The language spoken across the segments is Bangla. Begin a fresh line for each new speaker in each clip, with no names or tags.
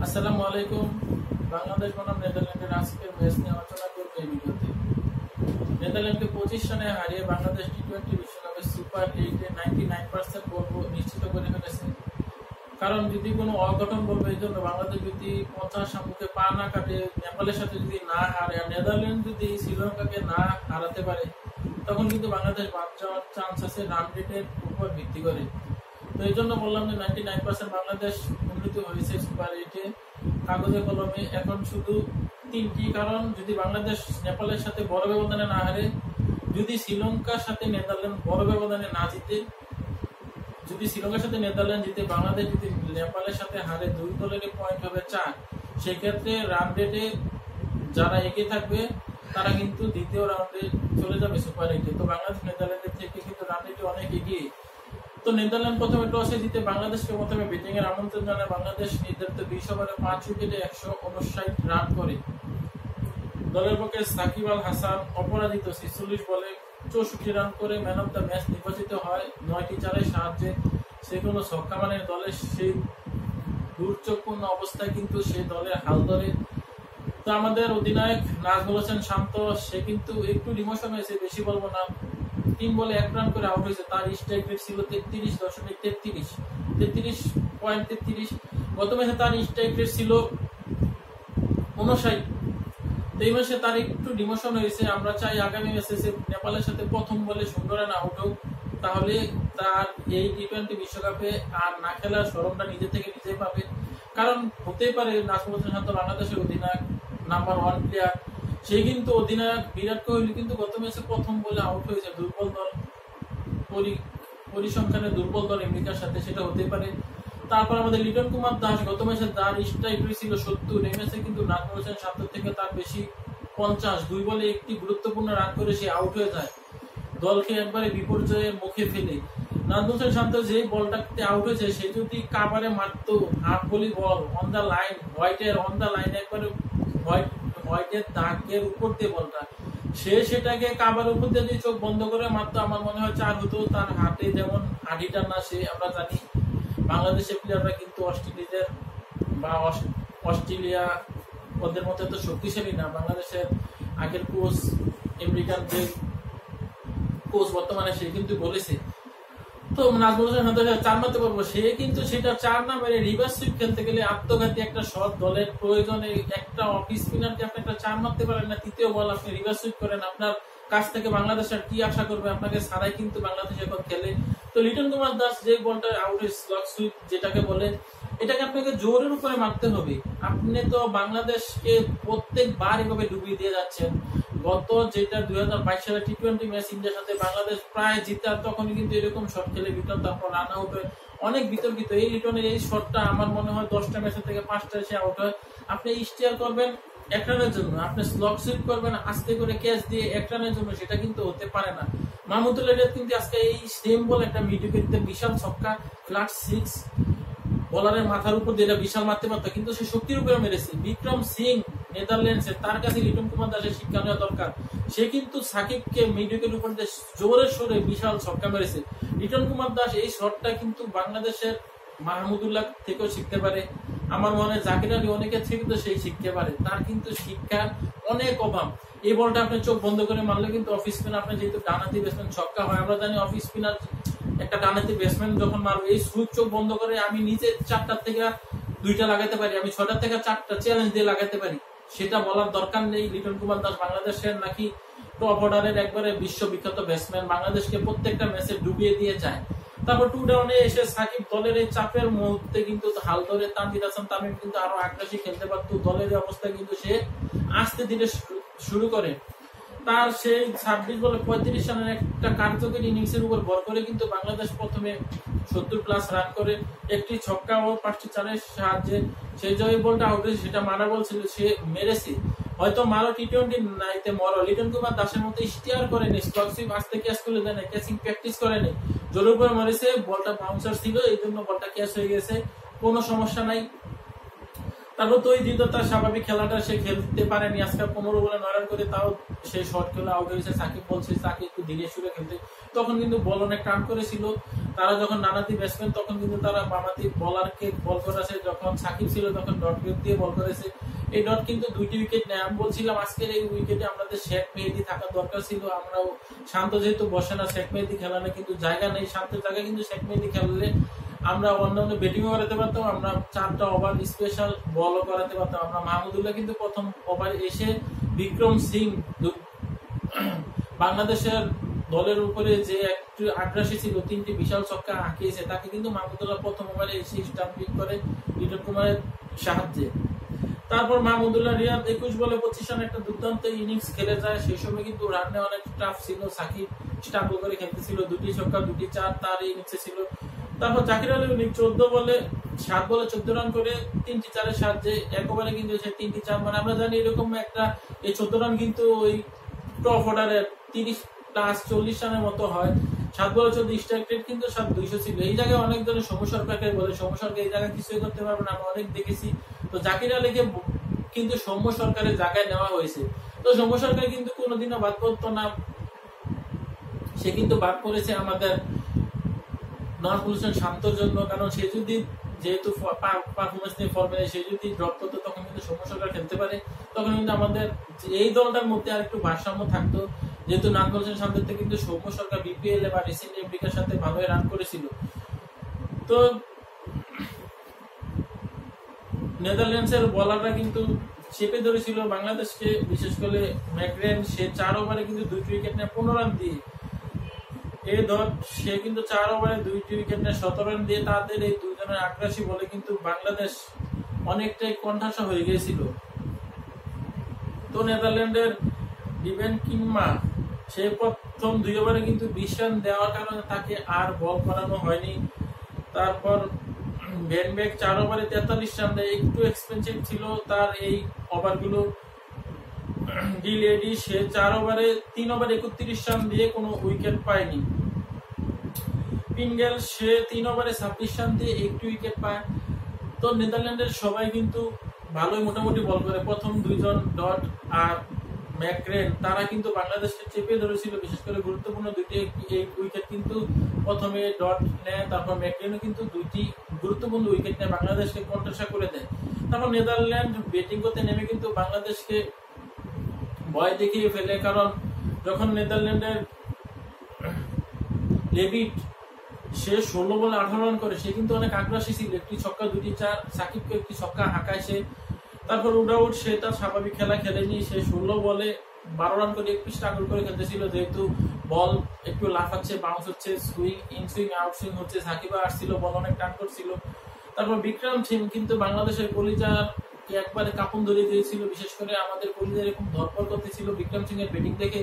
আসসালামু আলাইকুম। বাংলাদেশ বনাম নেদারল্যান্ডের আজকের ম্যাচ নিয়ে আলোচনা করব এই ভিডিওতে। নেদারল্যান্ডকে 25 রানে হারিয়ে বাংলাদেশ টি-20 বিশ্বকাপের সুপার 8-এ 99% গোল নিশ্চিত করে ফেলেছে। কারণ যদি কোনো অঘটন বলবে এই জন্য বাংলাদেশ যদি 50 সম্মুখে পা না কাটে, নেপালের সাথে যদি না হারে, আর নেদারল্যান্ড যদি শ্রীলঙ্কাকে না হারাতে পারে, তখন কিন্তু বাংলাদেশ বাদ যাওয়ার চান্স আছে রান রেটের উপর ভিত্তি করে। তো এই জন্য বললাম যে 99% বাংলাদেশ উন্নীত হয়েছে সুপার 8-এ কাগজে কলমে। এখন শুধু তিনটি কারণ: যদি বাংলাদেশ নেপালের সাথে বড় ব্যবধানে না হারে, যদি শ্রীলঙ্কার সাথে নেদারল্যান্ড বড় ব্যবধানে না জিতে, যদি শ্রীলঙ্কার সাথে নেদারল্যান্ড জিতে বাংলাদেশ যদি নেপালের সাথে হারে, দুই দলের পয়েন্ট হবে 4। সেক্ষেত্রে রান রেটে যারা এগিয়ে থাকবে তারা কিন্তু দ্বিতীয় রাউন্ডে চলে যাবে সুপার 8-এ। তো বাংলাদেশ নেদারল্যান্ডের থেকে কিন্তু রান রেটে অনেক এগিয়ে। তো নেদারল্যান্ড প্রথমে টসে জিতে বাংলাদেশকে প্রথমে ব্যাটিং এর আমন্ত্রণ জানায়। বাংলাদেশ নির্ধারিত 20 ওভারে 5 উইকেটে 159 রান করে। দলের পক্ষে সাকিব আল হাসান অপরাজিত 46 বলে 64 রান করে ম্যান অফ দ্য ম্যাচ নির্বাচিত হয়। 9টি চারের সাহায্যে সে কোনো ছক্কা মানে দলের সেই দুর্যোগপূর্ণ অবস্থায় কিন্তু সে দলের হাল ধরে। তো আমাদের অধিনায়ক নাজমুল হোসেন শান্ত, সে কিন্তু একটু ডিমোশন হয়েছে, বেশি বলবো না। 3 বলে 1 রান করে আউট হয়েছে। তার স্ট্রাইক রেট ছিল 33.33। গত ম্যাচে তার স্ট্রাইক রেট ছিল 59। এই ম্যাচে তার একটু ডিমোশন হয়েছে। আমরা চাই আগামী ম্যাচে নেপালের সাথে প্রথম বলে সুন্দর রান আউট হোক, তাহলে তার এই টি-20 বিশ্বকাপে আর না খেলার শরমটা নিজে থেকে নিজে পাবে। কারণ হতেই পারে নাজমুল হোসেন শান্ত বাংলাদেশের অধিনায়ক, নাম্বার 1 প্লেয়ার, সে কিন্তু অধিনায়ক বিরাট কোহলি কিন্তু গত ম্যাচে প্রথম বলে আউট হয়েছে দুর্বল দল, পরিসংখ্যানে দুর্বল দল আমেরিকার সাথে, সেটা হতে পারে। তারপর আমাদের লিটন কুমার দাস, গত ম্যাচে তার স্ট্রাইক রেট ছিল 70, এই ম্যাচে কিন্তু নাজমুল হোসেন শান্ত থেকে তার বেশি 50, 2 বলে একটি গুরুত্বপূর্ণ রান করে সে আউট হয়ে যায়, দলকে একবারে বিপর্যয়ের মুখে ফেলে। নাজমুল হোসেন শান্ত যে বলটাতে আউট হয়েছে, সে যদি কাভারে মারতো, half volley ball on the line, হোয়াইটের অন দা লাইন, একবারে হোয়াইটের দাগের উপর দিয়ে বলটা, সে সেটাকে কাভার উপর দিয়ে যদি চোখ বন্ধ করে মারতো, আমার মনে হয় 4 হতো। তার হাতে যেমন হাঁটিটা না, সে আমরা জানি বাংলাদেশের প্লেয়াররা কিন্তু অস্ট্রেলিয়াদের বা অস্ট্রেলিয়া ওদের মতো এত শক্তিশালী না। বাংলাদেশের আগের কোচ, আমেরিকান যে কোচ বর্তমানে, সে কিন্তু বলেছে। তো নাজমুল হোসেন শান্ত 4 মারতে পারবো, সে কিন্তু সেটা 4 না মেরে রিভার্স সুইপ খেলতে গেলে আত্মঘাতী একটা শট, দলের প্রয়োজনে একটা অফ স্পিনারকে আপনি একটা 4 মারতে পারেন না, তৃতীয় বল আপনি রিভার্স সুইপ করেন, আপনার কাছ থেকে বাংলাদেশ আর কি আশা করবে? আপনাকে ছাড়াই কিন্তু বাংলাদেশ এখন খেলে। তো লিটন কুমার দাস যে বলটা আউট স্লগ সুইপ যেটাকে বলে, এটাকে আপনাকে জোরের উপরে মারতে হবে। আপনি তো বাংলাদেশকে প্রত্যেকবার এভাবে ডুবিয়ে দিয়ে যাচ্ছেন। গত যেটা 2022 সালে টি-20 ম্যাচ ইন্ডিয়ার সাথে বাংলাদেশ প্রায় জিতে, আর তখনই কিন্তু এরকম শট খেলে লিটন, তারপর রান আউট হয়, অনেক বিতর্কিত। এই লিটনের এই শটটা আমার মনে হয় 10টা ম্যাচের থেকে 5টা এসে আউট হয়। আপনি স্টিয়ার করবেন 1 রানের জন্য, আপনি স্লগ সুইপ করবেন আস্তে করে ক্যাচ দিয়ে 1 রানের জন্য, সেটা কিন্তু হতে পারে না। মাহমুদুল্লাহ রিয়াদ কিন্তু আজকে এই সেম বল একটা মিডিওকেতে বিশাল ছক্কা, ফ্ল্যাট 6 বলারের মাথার উপর দিয়ে বিশাল মারতে পারতো, কিন্তু সে শক্তির উপরে মেরেছে। বিক্রম সিং নেদারল্যান্ডসের, তার কাছে লিটন কুমার দাসের শিক্ষা নেওয়া দরকার। সে কিন্তু সাকিবকে মিডিওকের উপর দিয়ে জোরে সোরে বিশাল ছক্কা মেরেছে। লিটন কুমার দাস এই শটটা কিন্তু বাংলাদেশের মাহমুদুল্লাহ থেকেও শিখতে পারে। আমার মনে হয় জাকির আলী অনেকের থেকে তো সেই শিখতে পারে, তার কিন্তু শিক্ষার অনেক অভাব। এই বলটা আপনি চোখ বন্ধ করে মারলে কিন্তু অফ স্পিনার, আপনি যেহেতু ডানহাতি ব্যাটসম্যান, ছক্কা হয়। আমরা জানি অফ স্পিনার একটা ডানহাতি ব্যাটসম্যান যখন মারবে, এই সুইচ চোখ বন্ধ করে আমি নিজে 4টার থেকে 2টা লাগাতে পারি, আমি 6টার থেকে 4টা চ্যালেঞ্জ দিয়ে লাগাতে পারি, সেটা বলার দরকার নেই। লিটন কুমার দাস বাংলাদেশের নাকি টপ অর্ডারের একবারে বিশ্ববিখ্যাত ব্যাটসম্যান, বাংলাদেশকে প্রত্যেকটা ম্যাচে ডুবিয়ে দিয়ে যায়। তারপর 2 ডাউনে এসে সাকিব দলের এই চাপের মুহূর্তে কিন্তু হাল ধরে তানজিদ হাসান তামিম কিন্তু আরো আগ্রাসী খেলতে পারতো। দলের অবস্থা কিন্তু সে আস্তে ধীরে শুরু করে। তার সেই 26 বলে 35 রানের একটা কার্যকরী ইনিংসের উপর ভর করে কিন্তু বাংলাদেশ প্রথমে 70+ রান করে, একটি ছক্কা ও 5টি চারের সাহায্যে সেই জয় বলটা আউট হয়েছে, সেটা মারা বল ছিল, সে মেরেছে। হয়তো মারো টি-20 নাইতে মরো, লিটন কুমার দাসের মতো স্টিয়ার করেনি, স্টক সুইপ আস্তে ক্যাচ করে দেয় না, ক্যাচিং প্র্যাকটিস করেনি, জোরের উপরে মেরেছে, বলটা বাউন্সার ছিল, এই জন্য বলটা ক্যাচ হয়ে গেছে, কোনো সমস্যা নাই। তারপর তো ওই দৃঢ়তার স্বাভাবিক খেলাটা সে খেলতে পারেনি। আজকে 15 বলে 9 রান করে তাও সে শর্ট খেলে আউট হয়েছে। সাকিব বলছে তাকে একটু ধীরে সুরে খেলতে, তখন কিন্তু বল অনেক টান করেছিল। তারা যখন ডানহাতি ব্যাটসম্যান তখন কিন্তু তারা বামহাতি বোলারকে বল করেছে, যখন সাকিব ছিল তখন ডট দিয়ে বল করেছে। এই ডট কিন্তু 2টি উইকেট নেয়। আমি বলছিলাম আজকের এই উইকেটে আমাদের শেখ মেহেদী থাকার দরকার ছিল। আমরাও শান্ত যেহেতু বসে না শেখ মেহেদী খেলানো, কিন্তু জায়গা নেই শান্তের জায়গায়, কিন্তু শেখ মেহেদী খেললে আমরা অন্যান্য ব্যাটিংও করাতে পারতাম, আমরা 4টা ওভার স্পেশাল বলও করাতে পারতাম। আমরা মাহমুদুল্লাহ কিন্তু প্রথম ওভারে এসে বিক্রম সিং বাংলাদেশের দলের উপরে যে একটু আগ্রাসী ছিল, 3টি বিশাল ছক্কা হাঁকিয়েছে, তাকে কিন্তু মাহমুদুল্লাহ প্রথম ওভারে এসে স্টাম্পিং করে লিটন কুমারের সাহায্যে। তারপর মাহমুদুল্লাহ রিয়াদ 21 বলে 25 রান একটা দুর্দান্ত ইনিংস খেলে যায়। সেই সময় কিন্তু রানে অনেক টাফ ছিল, সাকিব স্ট্রাগল করে খেলতেছিল, 2টি ছক্কা 2টি 4 তার ইনিংসে ছিল। তারপর জাকির আলী 14 বলে 7 বলে 14 রান করে 3টি 4-এর সাহায্যে এক ওভারে কিন্তু সে 3টি 4, মানে আমরা জানি এরকম একটা এই 14 রান কিন্তু ওই টপ অর্ডারের 30+40 রানের মতো হয়। 7 বলে 14 স্ট্রাইক রেট কিন্তু 200 ছিল। এই জায়গায় অনেক ধরনের সৌম্য সরকারকে বলে, সৌম্য সরকার এই জায়গায় কিছুই করতে পারবে না, আমরা অনেক দেখেছি। তো জাকির আলীকে কিন্তু সৌম্য সরকারের জায়গায় নেওয়া হয়েছে। তো সৌম্য সরকার কিন্তু কোনোদিনও বাদ পড়তো না, সে কিন্তু বাদ পড়েছে আমাদের নওয়াজুল হোসেন শান্তর জন্য। কারণ সে যদি যেহেতু পারফরমেন্স নিয়ে ফর্মে সে যদি ড্রপ করতো তখন কিন্তু সৌম্য সরকার খেলতে পারে, তখন কিন্তু আমাদের এই দলটার মধ্যে আর একটু ভারসাম্য থাকতো। যেহেতু নাজমুল হোসেন শান্তের থেকে কিন্তু সৌম্য সরকার বিপিএল বা রিসেন্ট আফ্রিকার সাথে ভালোই রান করেছিল। তো নেদারল্যান্ডসের বলাররা কিন্তু চেপে ধরেছিল বাংলাদেশকে, বিশেষ করে ম্যাকগ্রেন, সে 4 ওভারে কিন্তু 2টি উইকেট নেয় 15 রান দিয়ে। এই দল সে কিন্তু 4 ওভারে 2টি উইকেট নেয় 17 রান দিয়ে। তাদের এই দুজনের আগ্রাসী বলে কিন্তু বাংলাদেশ অনেকটাই কণ্ঠাসা হয়ে গিয়েছিল। তো নেদারল্যান্ডের ডিভেন কিংমা সে প্রথম 2 ওভারে কিন্তু 20 রান দেওয়ার কারণে তাকে আর বল করানো হয়নি। তারপর ভ্যানবেক 4 ওভারে 43 রান দেয়, একটু এক্সপেন্সিভ ছিল তার এই ওভারগুলো। ডিলেডি সে 3 ওভারে 31 রান দিয়ে কোনো উইকেট পায়নি। পিঙ্গেল সে 3 ওভারে 26 রান দিয়ে একটি উইকেট পায়। তো নেদারল্যান্ডের সবাই কিন্তু ভালোই মোটামুটি বল করে। প্রথম 2 জন ডট আর ম্যাকগ্রেন তারা কিন্তু বাংলাদেশকে চেপে ধরেছিল, বিশেষ করে গুরুত্বপূর্ণ 2টি উইকেট কিন্তু প্রথমে ডট নেয়, তারপর ম্যাকগ্রেনও কিন্তু 2টি গুরুত্বপূর্ণ উইকেট নেয়, বাংলাদেশকে কণ্ঠাসা করে দেয়। তারপর নেদারল্যান্ড ব্যাটিং করতে নেমে কিন্তু বাংলাদেশকে ভয় দেখিয়ে ফেলে। কারণ যখন নেদারল্যান্ডের লেভিট সে 16 বলে 18 রান করে, সে কিন্তু অনেক আগ্রাসী ছিল, একটি ছক্কা 2টি 4, সাকিবকে একটি ছক্কা হাঁকায় সে। তারপর উডাউট সে তার স্বাভাবিক খেলা খেলেনি, সে 16 বলে 12 রান করে একটু স্ট্রাগল করে খেলতেছিল, যেহেতু বল একটু লাফাচ্ছে, বাউন্স হচ্ছে, swing in swing out swing হচ্ছে, সাকিব আসছিল, বল অনেক টান করছিল। তারপর বিক্রম সিং কিন্তু বাংলাদেশের কলিজাকে একবারে কাপন ধরিয়ে দিয়েছিল, বিশেষ করে আমাদের কলিজা এরকম ধরপড় করতেছিল বিক্রম সিং এর ব্যাটিং দেখে।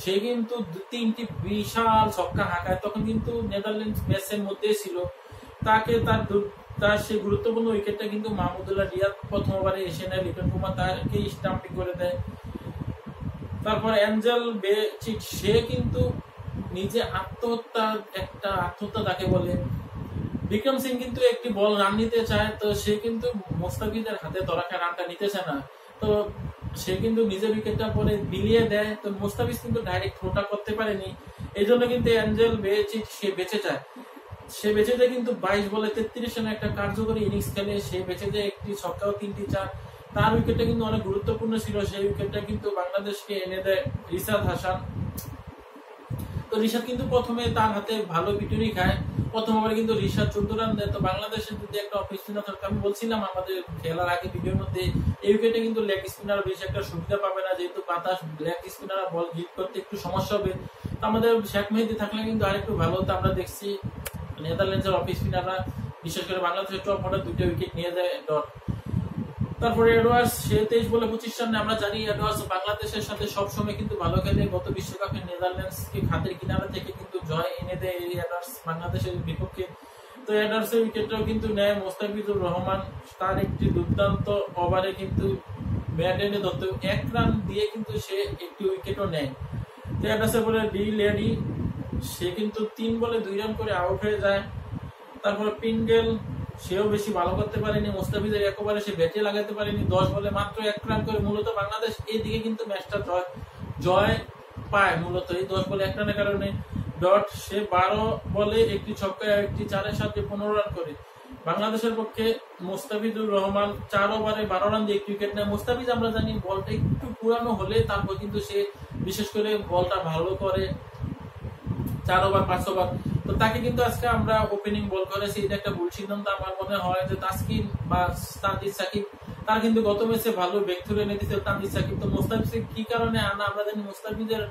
সে কিন্তু 3টি বিশাল ছক্কা হাঁকায়, তখন কিন্তু নেদারল্যান্ডস ম্যাচের মধ্যে ছিল। তাকে তার সেই গুরুত্বপূর্ণ উইকেটটা কিন্তু মাহমুদুল্লাহ রিয়াদ প্রথম ওভারে এসে নেয়, লিটন কুমার তাকে স্টাম্পিং করে দেয়। তারপর অ্যাঞ্জেল বেচিট সে কিন্তু নিজে আত্মহত্যা তাকে বলে। বিক্রম সিং কিন্তু একটি বল রান নিতে চায়, তো সে কিন্তু মোস্তাফিজের হাতে ধরা খায়, রানটা নিতেছে না, তো সে কিন্তু নিজের উইকেটটা পরে বিলিয়ে দেয়। তো মোস্তাফিজ কিন্তু ডাইরেক্ট থ্রোটা করতে পারেনি, এই জন্য কিন্তু অ্যাঞ্জেল বেচিট সে বেঁচে যায়। সে বেঁচে যায় কিন্তু 22 বলে 33 রানে একটা কার্যকরী ইনিংস খেলে সে বেঁচে যায়, একটি ছক্কা ও 3টি 4। তার উইকেটটা কিন্তু অনেক গুরুত্বপূর্ণ ছিল, সেই উইকেটটা কিন্তু বাংলাদেশকে এনে দেয় রিশাদ হাসান। তো রিশাদ কিন্তু প্রথমে তার হাতে ভালো পিটুনি খায়, প্রথম ওভারে কিন্তু রিশাদ 14 রান দেয়। তো বাংলাদেশের যদি একটা অফ স্পিনার থাকে, আমি বলছিলাম আমাদের খেলার আগে ভিডিওর মধ্যে, এই উইকেটে কিন্তু লেগ স্পিনার বেশি একটা সুবিধা পাবে না, যেহেতু বাতাস, লেগ স্পিনার বল হিট করতে একটু সমস্যা হবে। তো আমাদের শেখ মেহেদী থাকলে কিন্তু আরেকটু ভালো হতো। আমরা দেখছি নেদারল্যান্ডসের অফ স্পিনাররা বিশেষ করে বাংলাদেশের টপ অর্ডার 2টা উইকেট নিয়ে যায় ডট। তারপরে এডওয়ার্ডস সে 23 বলে 25 রানে। আমরা জানি এডওয়ার্ডস বাংলাদেশের সাথে সবসময় কিন্তু ভালো খেলে, গত বিশ্বকাপে নেদারল্যান্ডসকে খাতের কিনারা থেকে কিন্তু জয় এনে দেয় এই এডওয়ার্ডস বাংলাদেশের বিপক্ষে। তো এডওয়ার্ডসের উইকেটটাও কিন্তু নেয় মোস্তাফিজুর রহমান, তার একটি দুর্দান্ত ওভারে কিন্তু ব্যাট এনে ধরতে 1 রান দিয়ে কিন্তু সে একটি উইকেটও নেয়। তো এডওয়ার্ডসের পরে ডি লেডি সে কিন্তু 3 বলে 2 রান করে আউট হয়ে যায়। তারপর পিঙ্গেল সেও বেশি ভালো করতে পারেনি, মোস্তাফিজের একেবারে সে ব্যাটে লাগাতে পারেনি, 10 বলে মাত্র 1 রান করে মূলত বাংলাদেশ এই দিকে কিন্তু ম্যাচটা জয় পায়, মূলত এই 10 বলে 1 রানের কারণে। ডট সে 12 বলে একটি ছক্কা একটি 4-এর সাথে 15 রান করে। বাংলাদেশের পক্ষে মোস্তাফিজুর রহমান 4 ওভারে 12 রান দিয়ে একটি উইকেট নেয়। মোস্তাফিজ আমরা জানি বলটা একটু পুরানো হলে তারপর কিন্তু সে বিশেষ করে বলটা ভালো করে 4 ওভার 5 ওভার। তো তাকে কিন্তু আজকে আমরা ওপেনিং বল করেছি, এটা একটা ভুল সিদ্ধান্ত আমার মনে হয়। যে তাসকিন বা তানজিদ সাকিব তার কিন্তু গত ম্যাচে ভালো ব্যাক তুলে এনে দিয়েছে তানজিদ সাকিব। তো মোস্তাফিজ কি কারণে আনা আমরা জানি, মোস্তাফিজের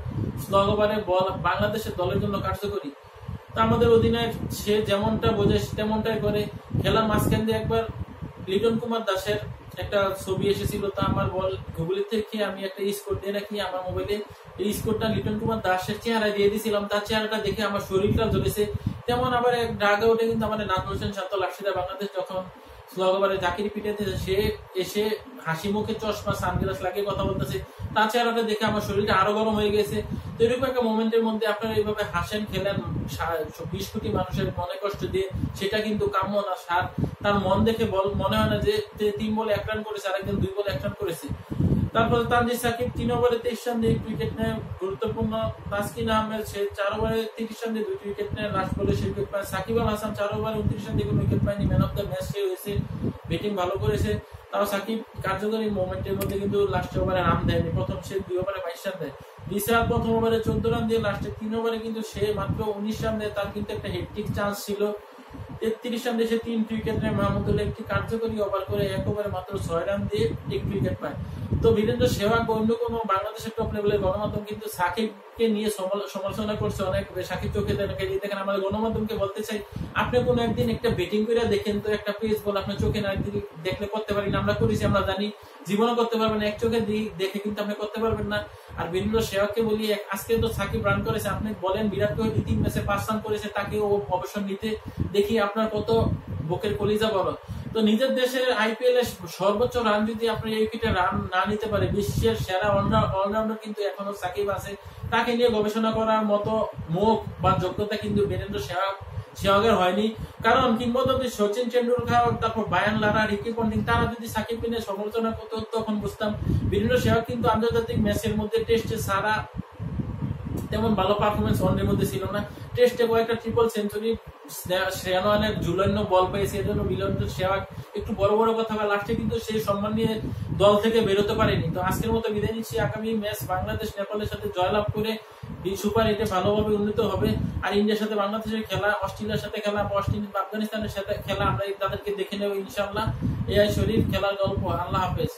স্লো ওভারে বল বাংলাদেশের দলের জন্য কার্যকরী। তা আমাদের অধিনায়ক সে যেমনটা বোঝে তেমনটাই করে। খেলার মাঝখান দিয়ে একবার লিটন কুমার দাসের একটা ছবি এসেছিল, তা আমার বল গুগল থেকে আমি একটা স্কোর দিয়ে রাখি আমার মোবাইলে। এই স্কোরটা লিটন কুমার দাসের চেহারা দিয়ে দিয়েছিলাম, তার চেহারাটা দেখে আমার শরীরটা জ্বলেছে। তেমন আবার এক ডাগ আউটে কিন্তু আমাদের নাজমুল হোসেন শান্ত লাকসিদা বাংলাদেশ যখন স্লো ওভারে জাকির পিটাতে সে এসে হাসি মুখে চশমা সানগ্লাস লাগিয়ে কথা বলতেছে, তার চেহারাটা দেখে আমার শরীরটা আরো গরম হয়ে গেছে। তো এরকম একটা মোমেন্টের মধ্যে আপনারা এইভাবে হাসেন খেলেন 20 কোটি মানুষের মনে কষ্ট দিয়ে, সেটা কিন্তু কাম্য না। তার মন দেখে মনে হয় না যে 3 বলে 1 রান করেছে, আরেকজন 2 বলে 1 রান করেছে। তারপরে তানজিদ সাকিব 3 ওভারে 23 রান দিয়ে উইকেট নেয়, গুরুত্বপূর্ণ। তাসকিন আহমেদ সে 4 ওভারে 30 রান দিয়ে 2টি উইকেট নেয়, লাস্ট বলে সে উইকেট পায়। সাকিব আল হাসান 4 ওভারে 29 রান দিয়ে কোনো উইকেট পায়নি, ম্যান অফ দ্য ম্যাচ সে হয়েছে, ব্যাটিং ভালো করেছে। তাও সাকিব কার্যকরী মোমেন্টের মধ্যে কিন্তু লাস্ট ওভারে রান দেয়নি, প্রথম সে 2 ওভারে 22 রান দেয়। রিশাদ প্রথম ওভারে 14 রান দিয়ে লাস্টে 3 ওভারে কিন্তু সে মাত্র 19 রান দেয়। তার কিন্তু একটা হেট্রিক চান্স ছিল, 33 রান দিয়ে সে 3 উইকেট নেয়। মাহমুদুল্লাহ একটি কার্যকরী ওভার করে 1 ওভারে মাত্র 6 রান দিয়ে 1 উইকেট পায়। তো বীরেন্দ্র সেহবাগ অন্য কোনো বাংলাদেশের টপ লেভেলের গণমাধ্যম কিন্তু সাকিবকে নিয়ে সমালোচনা করছে অনেক। সাকিব চোখে দেখেন, আমাদের গণমাধ্যমকে বলতে চাই, আপনি কোনো একদিন একটা ব্যাটিং করে দেখেন তো, একটা পেস বল আপনার চোখে না দেখলে করতে পারি না, আমরা করেছি, আমরা জানি জীবনও করতে পারবেন না, এক চোখে দেখে কিন্তু আপনি করতে পারবেন না। আর বীরেন্দ্র সেহবাগকে বলি, আজকে তো সাকিব রান করেছে, আপনি বলেন বিরাট কোহলি 3 ম্যাচে 5 রান করেছে, তাকে ও অবসর নিতে দেখি আপনার কত বুকের কলিজা বড়। তো নিজের দেশের আইপিএল এর সর্বোচ্চ রান যদি আপনি এই উইকেটে রান না নিতে পারে, বিশ্বের সেরা অলরাউন্ডার কিন্তু এখনো সাকিব আছে, তাকে নিয়ে গবেষণা করার মতো মুখ বা যোগ্যতা কিন্তু বীরেন্দ্র সেহবাগের হয়নি। কারণ কিংবদন্তি সচিন টেন্ডুলকার, তারপর বায়ান লারা, রিকি পন্টিং, তারা যদি সাকিবকে নিয়ে সমালোচনা করতো তখন বুঝতাম। বীরেন্দ্র সেহবাগ কিন্তু আন্তর্জাতিক ম্যাচের মধ্যে টেস্টে সারা তেমন ভালো পারফরমেন্স ওয়ানডের মধ্যে ছিল না। টেস্টে কয়েকটা ট্রিপল সেঞ্চুরি, 96 ঝুলানো বল পেয়েছে, এজন্য বীরেন্দ্র সেহবাগ একটু বড় বড় কথা বা লাস্টে কিন্তু সেই সম্মান নিয়ে দল থেকে বেরোতে পারেনি। তো আজকের মতো বিদায় নিচ্ছি। আগামী ম্যাচ বাংলাদেশ নেপালের সাথে জয়লাভ করে সুপার 8-এ ভালোভাবে উন্নীত হবে। আর ইন্ডিয়ার সাথে বাংলাদেশের খেলা, অস্ট্রেলিয়ার সাথে খেলা, ওয়েস্ট ইন্ডিজ বা আফগানিস্তানের সাথে খেলা আমরা তাদেরকে দেখে নেব ইনশাআল্লাহ। এআই শরীফ খেলার গল্প। আল্লাহ হাফেজ।